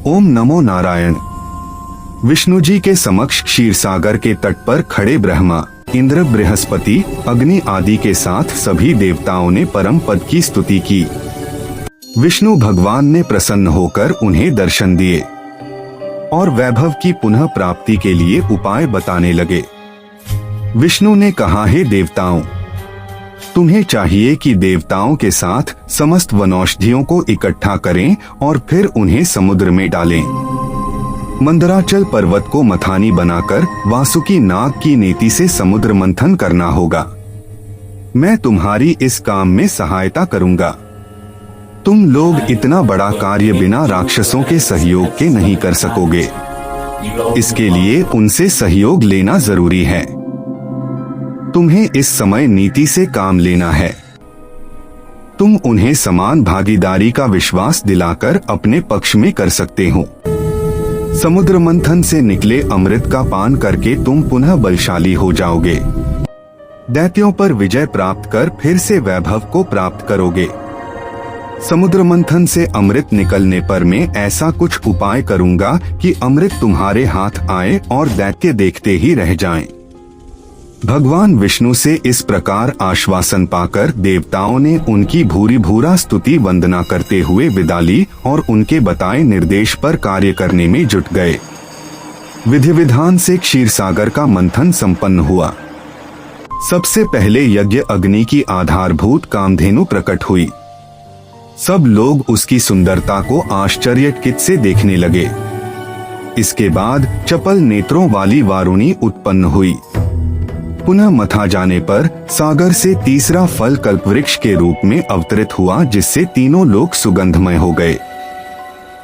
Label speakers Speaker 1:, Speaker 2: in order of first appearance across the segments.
Speaker 1: ओम नमो नारायण। विष्णु जी के समक्ष क्षीरसागर के तट पर खड़े ब्रह्मा, इंद्र, बृहस्पति, अग्नि आदि के साथ सभी देवताओं ने परम पद की स्तुति की। विष्णु भगवान ने प्रसन्न होकर उन्हें दर्शन दिए और वैभव की पुनः प्राप्ति के लिए उपाय बताने लगे। विष्णु ने कहा, हे देवताओं, तुम्हें चाहिए कि देवताओं के साथ समस्त वनौषधियों को इकट्ठा करें और फिर उन्हें समुद्र में डालें। मंदराचल पर्वत को मथानी बनाकर वासुकी नाग की नीति से समुद्र मंथन करना होगा। मैं तुम्हारी इस काम में सहायता करूंगा। तुम लोग इतना बड़ा कार्य बिना राक्षसों के सहयोग के नहीं कर सकोगे। इसके लिए उनसे सहयोग लेना जरूरी है। तुम्हें इस समय नीति से काम लेना है। तुम उन्हें समान भागीदारी का विश्वास दिलाकर अपने पक्ष में कर सकते हो। समुद्र मंथन से निकले अमृत का पान करके तुम पुनः बलशाली हो जाओगे। दैत्यों पर विजय प्राप्त कर फिर से वैभव को प्राप्त करोगे। समुद्र मंथन से अमृत निकलने पर मैं ऐसा कुछ उपाय करूंगा कि अमृत तुम्हारे हाथ आए और दैत्य देखते ही रह जाएं। भगवान विष्णु से इस प्रकार आश्वासन पाकर देवताओं ने उनकी भूरी भूरा स्तुति वंदना करते हुए विदा ली और उनके बताए निर्देश पर कार्य करने में जुट गए। विधि विधान से क्षीरसागर का मंथन संपन्न हुआ। सबसे पहले यज्ञ अग्नि की आधारभूत कामधेनु प्रकट हुई। सब लोग उसकी सुंदरता को आश्चर्यचकित से देखने लगे। इसके बाद चपल नेत्रों वाली वारुणी उत्पन्न हुई। पुनः मथा जाने पर सागर से तीसरा फल कल्पवृक्ष के रूप में अवतरित हुआ, जिससे तीनों लोग सुगंधमय हो गए।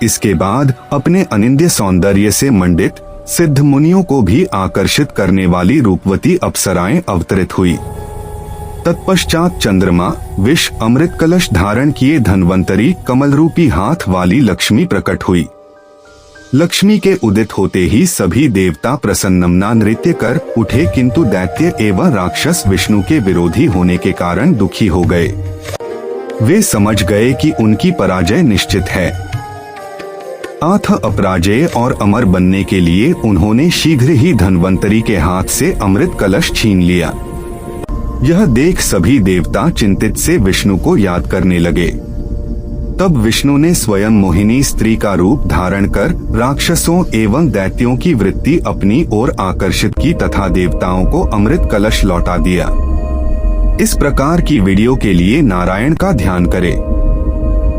Speaker 1: इसके बाद अपने अनिंद्य सौंदर्य से मंडित सिद्ध मुनियों को भी आकर्षित करने वाली रूपवती अप्सराएं अवतरित हुई। तत्पश्चात चंद्रमा, विष, अमृत कलश धारण किए धन्वंतरी, कमल रूपी हाथ वाली लक्ष्मी प्रकट हुई। लक्ष्मी के उदित होते ही सभी देवता प्रसन्नमना नृत्य कर उठे, किंतु दैत्य एवं राक्षस विष्णु के विरोधी होने के कारण दुखी हो गए। वे समझ गए कि उनकी पराजय निश्चित है। अथ अपराजय और अमर बनने के लिए उन्होंने शीघ्र ही धन्वंतरी के हाथ से अमृत कलश छीन लिया। यह देख सभी देवता चिंतित से विष्णु को याद करने लगे। तब विष्णु ने स्वयं मोहिनी स्त्री का रूप धारण कर राक्षसों एवं दैत्यों की वृत्ति अपनी ओर आकर्षित की तथा देवताओं को अमृत कलश लौटा दिया। इस प्रकार की वीडियो के लिए नारायण का ध्यान करें।